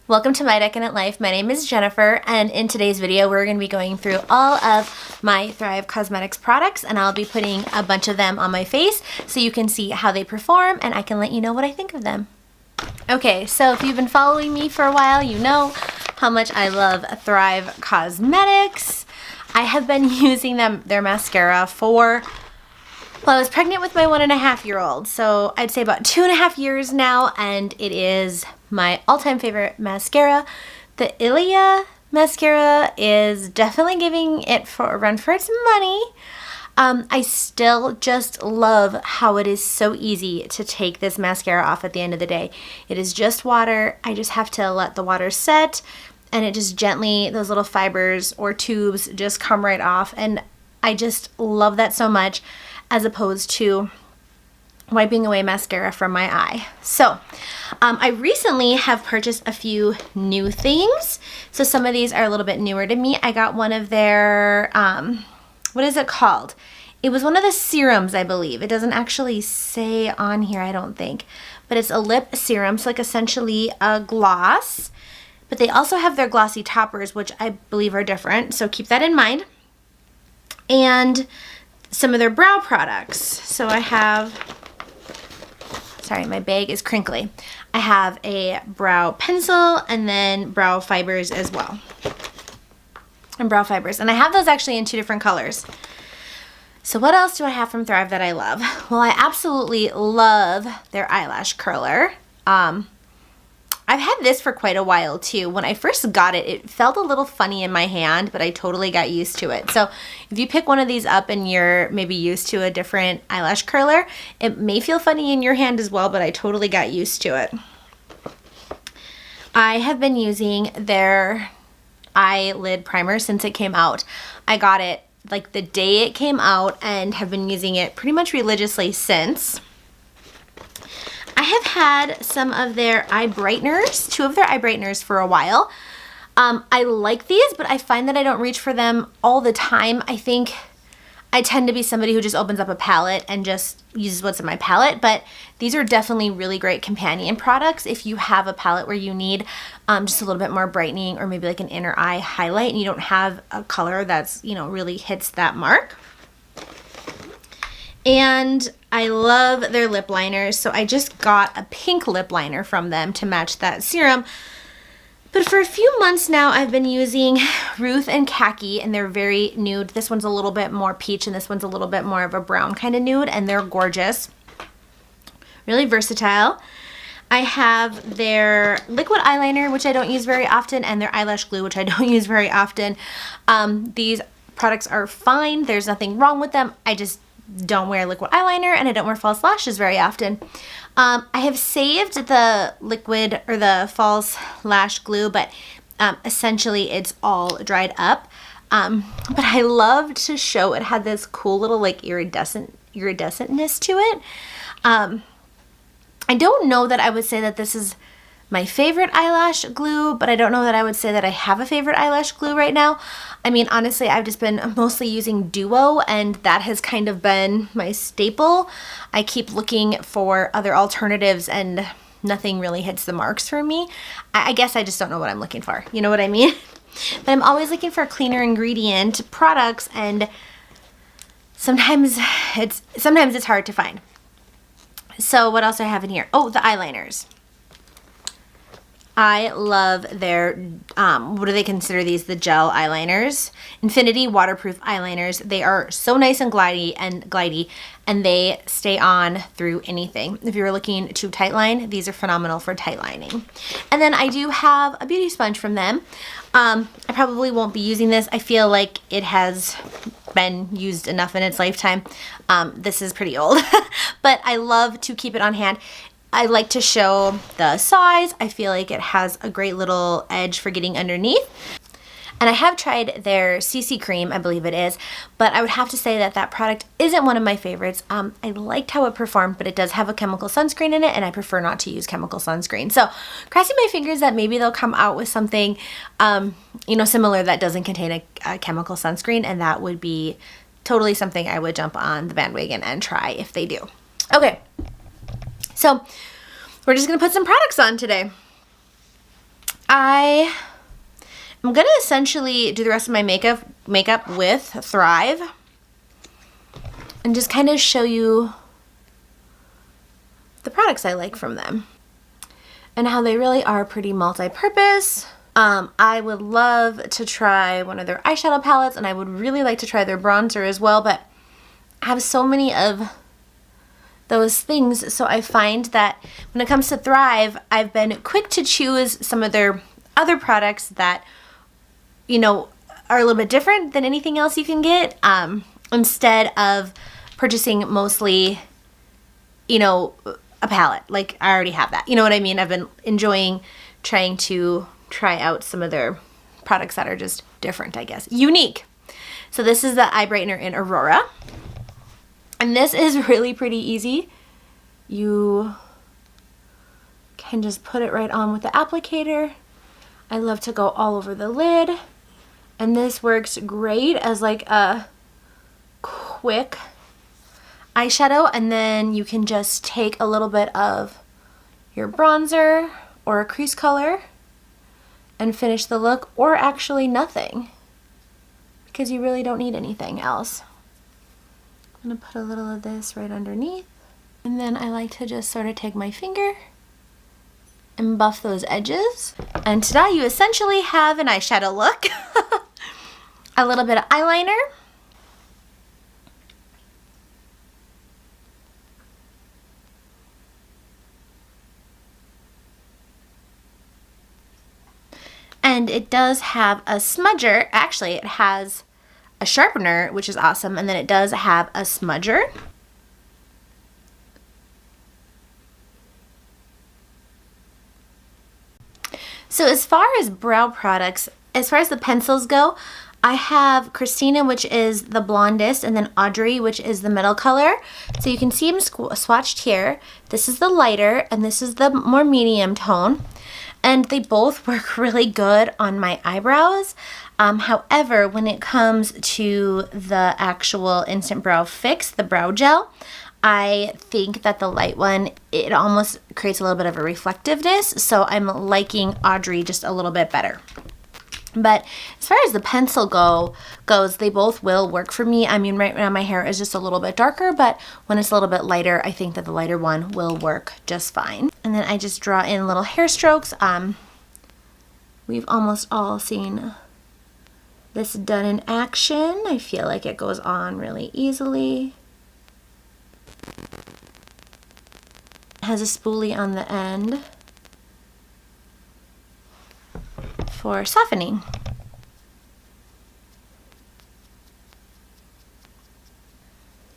Welcome to My Decadent Life. My name is Jennifer, and in today's video we're going to be going through all of my Thrive Causemetics products, and I'll be putting a bunch of them on my face so you can see how they perform and I can let you know what I think of them. Okay, so if you've been following me for a while, you know how much I love Thrive Causemetics. I have been using their mascara for, well, I was pregnant with my 1.5-year-old, so I'd say about 2.5 years now, and it is my all-time favorite mascara. The Ilia mascara is definitely giving it a run for its money. I still just love how it is so easy to take this mascara off at the end of the day. It is just water. I just have to let the water set, and it just gently, those little fibers or tubes just come right off, and I just love that so much, as opposed to wiping away mascara from my eye. So I recently have purchased a few new things. So some of these are a little bit newer to me. I got one of their, what is it called? It was one of the serums, I believe. It doesn't actually say on here, I don't think, but it's a lip serum, so like essentially a gloss. But they also have their glossy toppers, which I believe are different, so keep that in mind. And some of their brow products. So I have, sorry, my bag is crinkly. I have a brow pencil and then brow fibers as well. And brow fibers. And I have those actually in 2 different colors. So what else do I have from Thrive that I love? Well, I absolutely love their eyelash curler. I've had this for quite a while too. When I first got it, it felt a little funny in my hand, but I totally got used to it. So if you pick one of these up and you're maybe used to a different eyelash curler, it may feel funny in your hand as well, but I totally got used to it. I have been using their eyelid primer since it came out. I got it like the day it came out and have been using it pretty much religiously since. I have had some of their eye brighteners, 2 of their eye brighteners for a while. I like these, but I find that I don't reach for them all the time. I think I tend to be somebody who just opens up a palette and just uses what's in my palette, but these are definitely really great companion products if you have a palette where you need just a little bit more brightening or maybe like an inner eye highlight and you don't have a color that's, you know, really hits that mark. And I love their lip liners, so I just got a pink lip liner from them to match that serum. But for a few months now, I've been using Ruth and Khaki, and they're very nude. This one's a little bit more peach, and this one's a little bit more of a brown kind of nude, and they're gorgeous. Really versatile. I have their liquid eyeliner, which I don't use very often, and their eyelash glue, which I don't use very often. These products are fine. There's nothing wrong with them. I just don't wear liquid eyeliner and I don't wear false lashes very often. I have saved the liquid or the false lash glue, but essentially it's all dried up. But I loved to show it had this cool little like iridescentness to it. I don't know that I would say that this is my favorite eyelash glue, but I don't know that I would say that I have a favorite eyelash glue right now. I mean, honestly, I've just been mostly using Duo, and that has kind of been my staple. I keep looking for other alternatives, and nothing really hits the marks for me. I guess I just don't know what I'm looking for. You know what I mean? But I'm always looking for cleaner ingredient products, and sometimes it's hard to find. So what else do I have in here? Oh, the eyeliners. I love their, what do they consider these? The gel eyeliners. Infinity waterproof eyeliners. They are so nice and glidey, and they stay on through anything. If you're looking to tightline, these are phenomenal for tightlining. And then I do have a beauty sponge from them. I probably won't be using this. I feel like it has been used enough in its lifetime. This is pretty old, but I love to keep it on hand. I like to show the size. I feel like it has a great little edge for getting underneath. And I have tried their CC cream, I believe it is, but I would have to say that that product isn't one of my favorites. I liked how it performed, but it does have a chemical sunscreen in it, and I prefer not to use chemical sunscreen. So crossing my fingers that maybe they'll come out with something, you know, similar that doesn't contain a chemical sunscreen, and that would be totally something I would jump on the bandwagon and try if they do. Okay. So we're just going to put some products on today. I'm gonna essentially do the rest of my makeup with Thrive and just kind of show you the products I like from them and how they really are pretty multi-purpose. I would love to try one of their eyeshadow palettes, and I would really like to try their bronzer as well, but I have so many of those things, so I find that when it comes to Thrive, I've been quick to choose some of their other products that, you know, are a little bit different than anything else you can get, instead of purchasing mostly, you know, a palette. Like, I already have that. You know what I mean? I've been enjoying trying to try out some of their products that are just different, I guess. Unique. So this is the eye brightener in Aurora. And this is really pretty easy. You can just put it right on with the applicator. I love to go all over the lid. And this works great as like a quick eyeshadow, and then you can just take a little bit of your bronzer or a crease color and finish the look, or actually nothing, because you really don't need anything else. I'm gonna put a little of this right underneath, and then I like to just sort of take my finger and buff those edges, and ta-da, you essentially have an eyeshadow look. A little bit of eyeliner. And it does have a smudger. Actually, it has a sharpener, which is awesome, and then it does have a smudger. So as far as brow products, as far as the pencils go, I have Christina, which is the blondest, and then Audrey, which is the middle color. So you can see them swatched here. This is the lighter, and this is the more medium tone. And they both work really good on my eyebrows. However, when it comes to the actual Instant Brow Fix, the brow gel, I think that the light one, it almost creates a little bit of a reflectiveness. So I'm liking Audrey just a little bit better. But as far as the pencil goes, they both will work for me. I mean, right now my hair is just a little bit darker, but when it's a little bit lighter, I think that the lighter one will work just fine. And then I just draw in little hair strokes. We've almost all seen this done in action. I feel like it goes on really easily. It has a spoolie on the end for softening.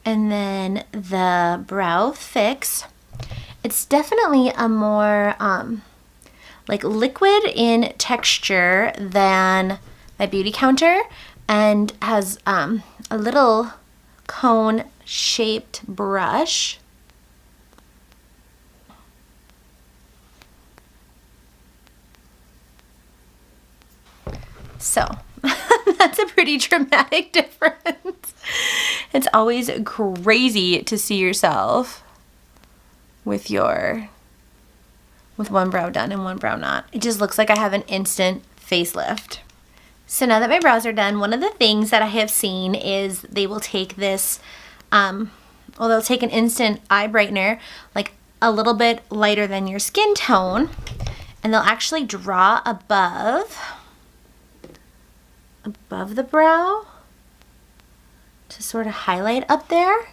And then the brow fix, it's definitely a more like liquid in texture than my Beautycounter, and has a little cone shaped brush. So that's a pretty dramatic difference. It's always crazy to see yourself with one brow done and one brow not. It just looks like I have an instant facelift. So now that my brows are done, one of the things that I have seen is they will take this, they'll take an instant eye brightener, like a little bit lighter than your skin tone, and they'll actually draw above the brow to sort of highlight up there,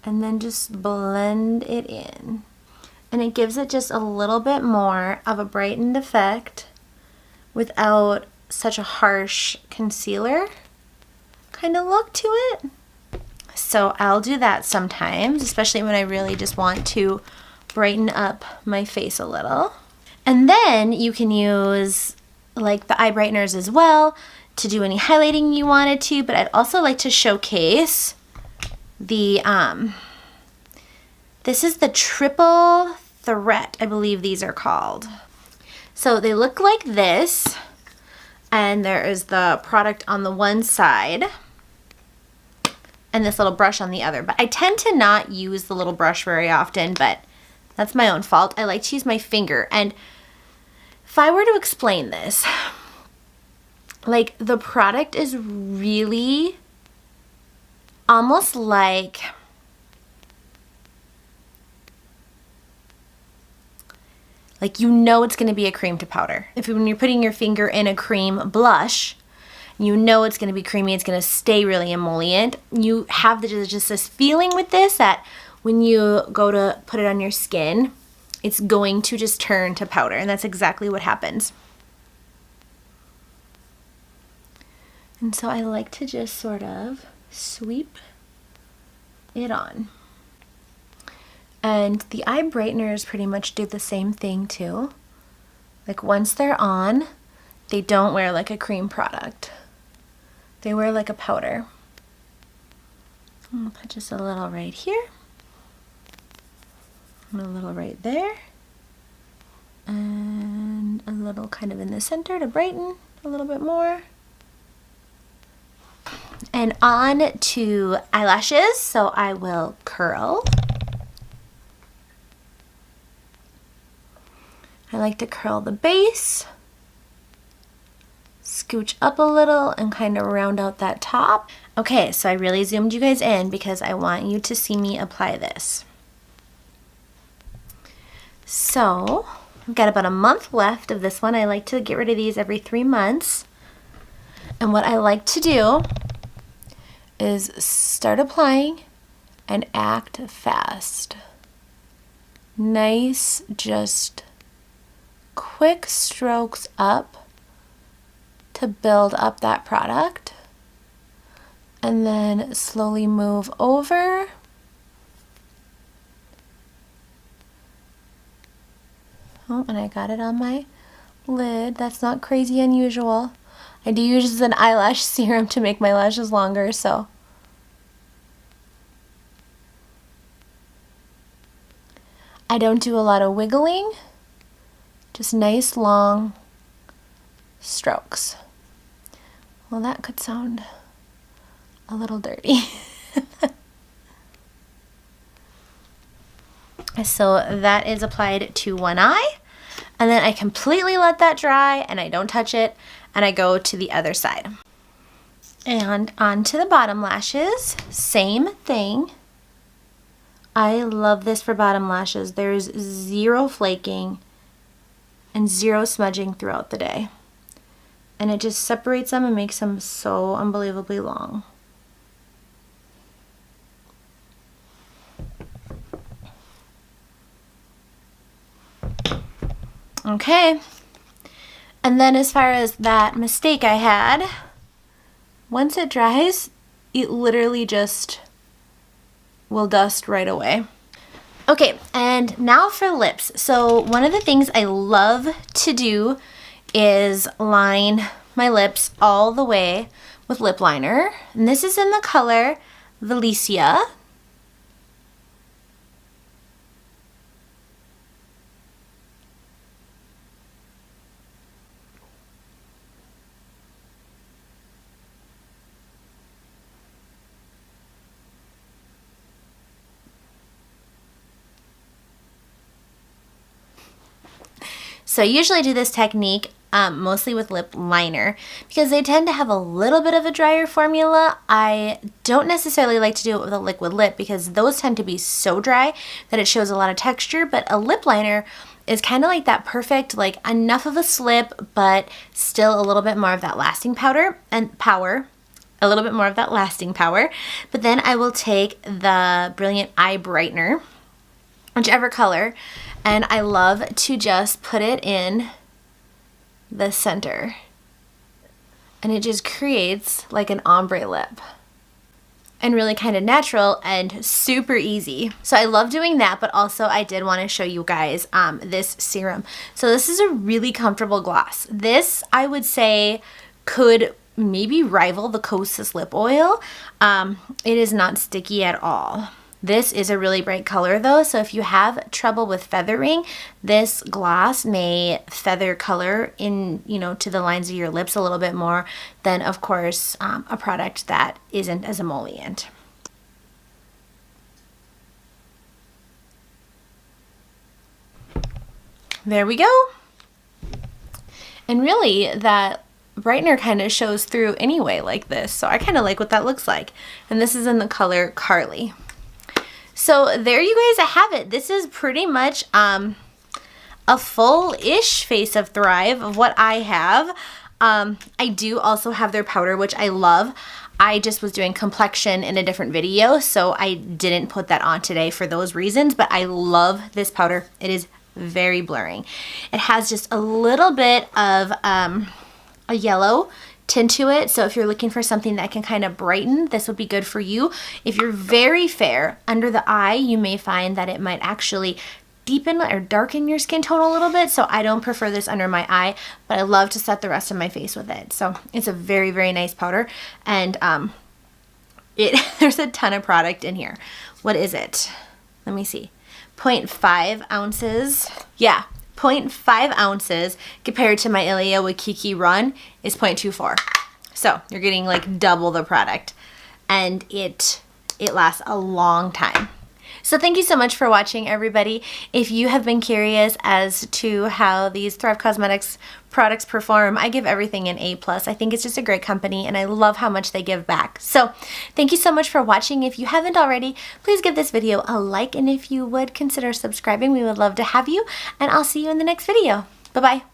and then just blend it in. And it gives it just a little bit more of a brightened effect without such a harsh concealer kind of look to it. So I'll do that sometimes, especially when I really just want to brighten up my face a little. And then you can use like the eye brighteners as well to do any highlighting you wanted to, but I'd also like to showcase the, this is the Triple Threat, I believe these are called. So they look like this, and there is the product on the one side and this little brush on the other. But I tend to not use the little brush very often, but that's my own fault. I like to use my finger, and If I were to explain this, like the product is really almost like you know it's going to be a cream to powder. When you're putting your finger in a cream blush, you know it's going to be creamy, it's going to stay really emollient. You have just this feeling with this that when you go to put it on your skin, it's going to just turn to powder, and that's exactly what happens. And so I like to just sort of sweep it on. And the eye brighteners pretty much do the same thing too. Like once they're on, they don't wear like a cream product. They wear like a powder. I'm gonna put just a little right here. And a little right there. And a little kind of in the center to brighten a little bit more. And on to eyelashes, so I will curl. I like to curl the base, scooch up a little, and kind of round out that top. Okay, so I really zoomed you guys in because I want you to see me apply this. So, I've got about a month left of this one. I like to get rid of these every 3 months. And what I like to do is start applying and act fast. Nice, just quick strokes up to build up that product, and then slowly move over. Oh, and I got it on my lid. That's not crazy unusual. I do use an eyelash serum to make my lashes longer, so. I don't do a lot of wiggling, just nice long strokes. Well, that could sound a little dirty. So that is applied to one eye, and then I completely let that dry and I don't touch it, and I go to the other side. And onto the bottom lashes, same thing. I love this for bottom lashes. There's zero flaking and zero smudging throughout the day. And it just separates them and makes them so unbelievably long. Okay. And then as far as that mistake I had, once it dries, it literally just will dust right away. Okay, and now for lips. So one of the things I love to do is line my lips all the way with lip liner. And this is in the color Valencia. So I usually do this technique mostly with lip liner because they tend to have a little bit of a drier formula. I don't necessarily like to do it with a liquid lip because those tend to be so dry that it shows a lot of texture, but a lip liner is kind of like that perfect, like enough of a slip, but still a little bit more of that lasting powder and power. A little bit more of that lasting power. But then I will take the Brilliant Eye Brightener, whichever color, and I love to just put it in the center. And it just creates like an ombre lip. And really kind of natural and super easy. So I love doing that, but also I did want to show you guys this serum. So this is a really comfortable gloss. This, I would say, could maybe rival the Kosas lip oil. It is not sticky at all. This is a really bright color though, so if you have trouble with feathering, this gloss may feather color in, you know, to the lines of your lips a little bit more than, of course, a product that isn't as emollient. There we go. And really that brightener kind of shows through anyway like this. So I kind of like what that looks like. And this is in the color Carly. So there you guys have it. This is pretty much a full-ish face of Thrive of what I have. I do also have their powder, which I love. I just was doing complexion in a different video, so I didn't put that on today for those reasons, but I love this powder. It is very blurring. It has just a little bit of a yellow tint to it, so if you're looking for something that can kind of brighten, this would be good for you. If you're very fair under the eye, you may find that it might actually deepen or darken your skin tone a little bit, so I don't prefer this under my eye, but I love to set the rest of my face with it. So it's a very, very nice powder, and there's a ton of product in here. What is it? Let me see. 0.5 ounces. Yeah, 0.5 ounces compared to my Ilia Waikiki Run is 0.24. So you're getting like double the product, and it lasts a long time. So thank you so much for watching, everybody. If you have been curious as to how these Thrive Causemetics products perform, I give everything an A+. I think it's just a great company, and I love how much they give back. So thank you so much for watching. If you haven't already, please give this video a like, and if you would, consider subscribing. We would love to have you, and I'll see you in the next video. Bye-bye.